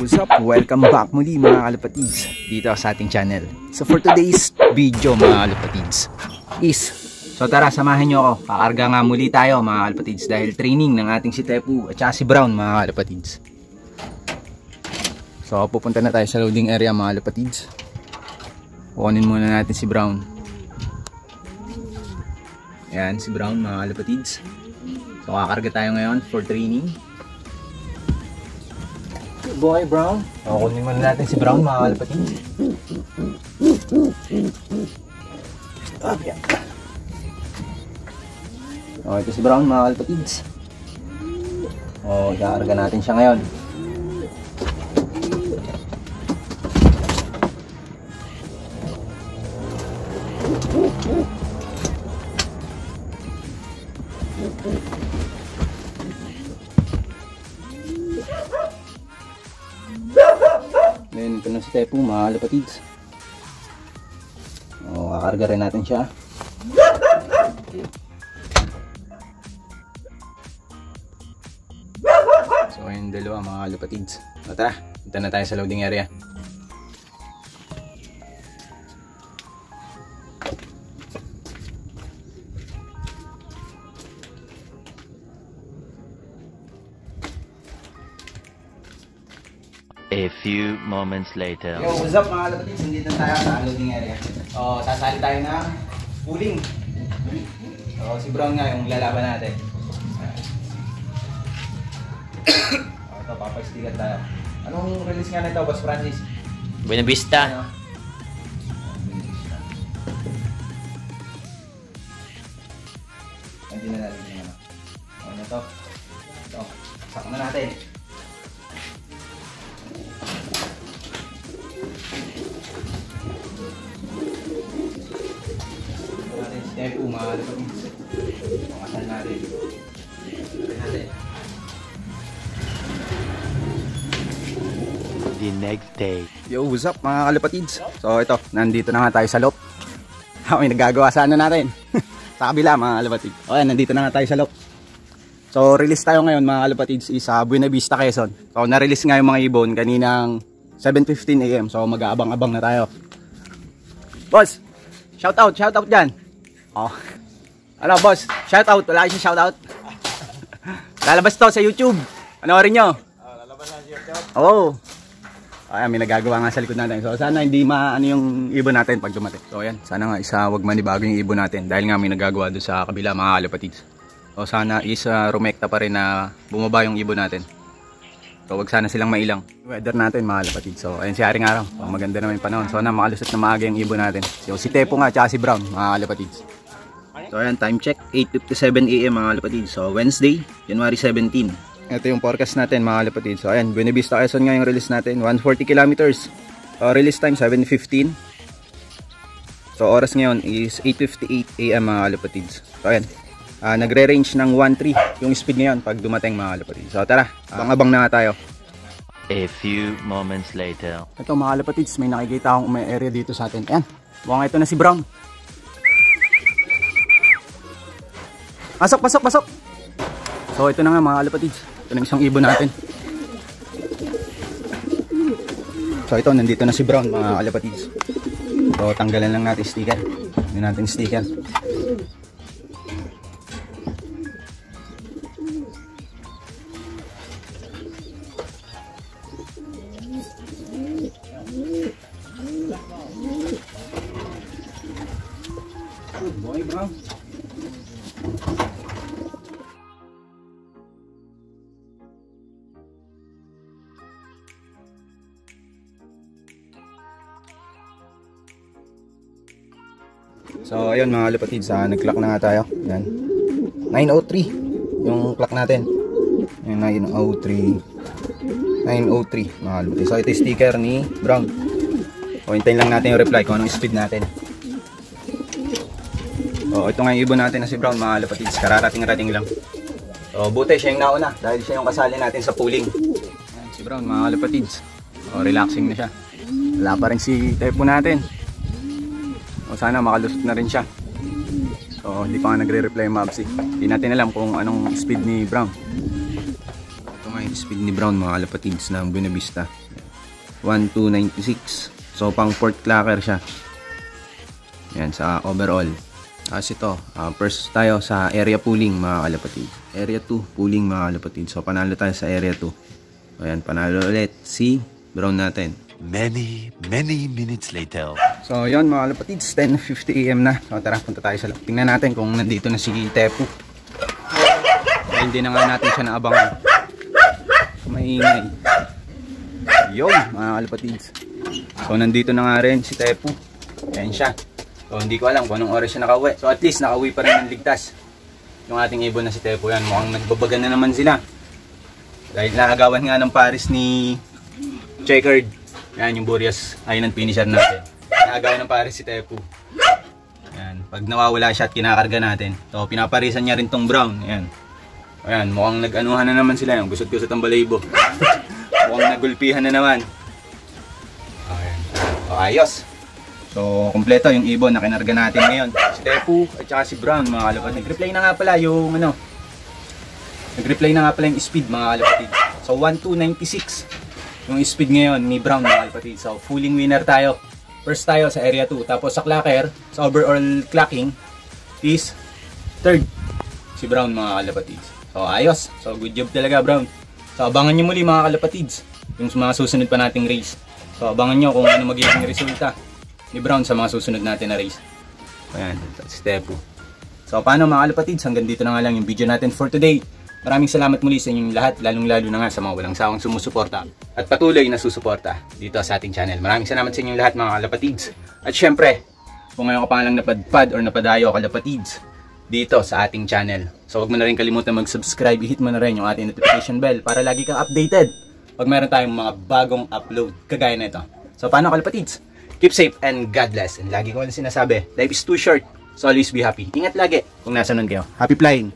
What's up? Welcome back muli mga kalapatids dito sa ating channel. So for today's video mga kalapatids so tara samahan nyo ako. Kakarga nga muli tayo mga kalapatids dahil training ng ating si Tepu at saka si Brown mga kalapatids. So pupunta na tayo sa loading area mga kalapatids. Kukunin muna natin si Brown. Ayan si Brown mga kalapatids. So kakarga tayo ngayon for training. Boy Brown. Kukunin muna natin si Brown mga kalapatids. Ito si Brown mga kalapatids. Kakarga natin siya ngayon. Then ito na si Tepu mga kalapatids. Kakarga rin natin siya. So ayun dalawa mga kalapatids. Tara, punta na tayo sa loading area. A few moments later. Yo, what's up mga kalapatids? Nandito tayo sa loading area. Sasali tayo ng pooling. Si Brown nga yung lalaban natin. Ito, papastigan tayo. Anong release nga nito, Boss Francis? Buena Vista. Hindi na natin yung ano. Ano to? Ito, sak na natin. Tepu mga kalapatids. Pakasal natin. The next day. Yo, what's up mga kalapatids? So ito, nandito na nga tayo sa loop. May nagagawa sa ano natin. Sa kabila mga kalapatids. Okay, nandito na nga tayo sa loop. So release tayo ngayon mga kalapatids is sa Buena Vista, Quezon. So na-release nga yung mga ibon kaninang 7:15 AM. So mag-aabang-abang na tayo. Boss, shoutout dyan. Ano boss, shoutout, wala kayo shoutout. Lalabas to sa YouTube. Panoorin nyo. Lalabas na sa YouTube. Ayan, may nagagawa nga sa likod natin. So sana hindi maano yung ibon natin pag dumating. So ayan, sana nga wag manibago yung ibon natin dahil nga may nagagawa doon sa kabila mga kalapatids. So sana rumekta pa rin na bumaba yung ibon natin. So wag sana silang mailang. Weather natin mga kalapatids. So ayan si Haring Araw. Maganda naman yung panahon. So na makalusot na maaga yung ibon natin. So si Tepu nga at si Brown mga kalapatids. So ayan, time check 8:57 AM mga kalapatids. So Wednesday, January 17. Ito yung forecast natin mga kalapatids. So ayan, Buena Vista, Quezon nga yung release natin, 140 kilometers. Release time 7:15. So oras ngayon is 8:58 AM mga kalapatids. So ayan, nagre-range ng 1.3 yung speed ngayon pag dumating mga kalapatids. So tara, abang-abang na nga tayo. A few moments later. Ito mga kalapatids, may nakikita akong may area dito sa atin. Ayan, mukhang ito na si Brown. Pasok. So ito na nga mga kalapatids. Ito na isang ibon natin. So ito, nandito na si Brown mga kalapatids. So tanggalan lang natin sticker. Hindi natin sticker. Good boy, Brown. So ayun mga kalapatids, nag-clock na nga tayo. Yan. 9:03. yung clock natin. Yung 903 mga kalapatids. So ito yung sticker ni Brown. So hintayin lang natin yung reply kung anong speed natin. So ito nga yung ibon natin na si Brown mga kalapatids. Kararating-rating lang. So buti siya yung nauna dahil siya yung kasali natin sa pooling. Ayan, si Brown mga kalapatids. So relaxing na siya. Wala pa rin si Tepo natin. So sana makalusot na rin siya. So hindi pa nga nagre-reply yung Mabsi. Hindi natin alam kung anong speed ni Brown. Ito nga yung speed ni Brown mga kalapatids ng Buena Vista. 1296. So pang port clacker siya. Yan sa overall. Tapos ito, first tayo sa area pooling mga kalapatid. Area 2 pooling mga kalapatid. So panalo tayo sa area 2. Ayan, panalo ulit si Brown natin. Many minutes later. So yun mga kalapatids, 10:50 AM na. So tara, punta tayo sa loob. Tingnan natin kung nandito na si Tepo. Hindi na nga natin siya naabangan. Maingay. Yun mga kalapatids. So nandito na nga rin si Tepo. Ayan siya. So hindi ko alam kung anong oras siya nakauwi. So at least nakauwi pa rin ng ligtas yung ating ibon na si Tepo. Yan, mukhang nagbabagan na naman sila. Dahil naagawan nga ng pares ni Checkered. Yan yung Boreas Island finisher natin. Naagawan ng pares si Tepo. Yan, pag nawawala siya at kinakarga natin. So pinaparisan niya rin tong Brown. Yan. Ayan, mukhang nag-anuhan na naman sila. Yung gusot-gusot ang balaybo. Mukhang nagulpihan na naman. Ayan. O ayos. So, kompleto yung ibon na kinarga natin ngayon. Si Tepo at saka si Brown mga kalapatid. Nag-reply na nga pala yung Nag-reply na nga pala yung speed mga kalapatid. So, 1296 yung speed ngayon ni Brown mga kalapatid. So, fulling winner tayo. First tayo sa area 2. Tapos sa clacker, sa overall clocking is third si Brown mga kalapatid. So, ayos. So, good job talaga Brown. So, abangan nyo muli mga kalapatids yung mga susunod pa nating race. So, abangan nyo kung ano magiging resulta ni Brown sa mga susunod natin na race. Ayan, step 2. So paano mga kalapatids, hanggang dito na nga lang yung video natin for today. Maraming salamat muli sa inyong lahat, lalong-lalo na nga sa mga walang sawang sumusuporta at patuloy na susuporta dito sa ating channel. Maraming salamat sa inyong lahat mga kalapatids. At syempre, kung ngayon ka pa lang napadpad or napadayo kalapatids dito sa ating channel. So huwag mo na rin kalimutan mag-subscribe, i-hit mo na rin yung ating notification bell para lagi kang updated pag meron tayong mga bagong upload kagaya na ito. So paano kalapatids? Keep safe and God bless. And lagi ko lang sinasabi, life is too short, so always be happy. Ingat lagi kung nasa nun kayo. Happy flying!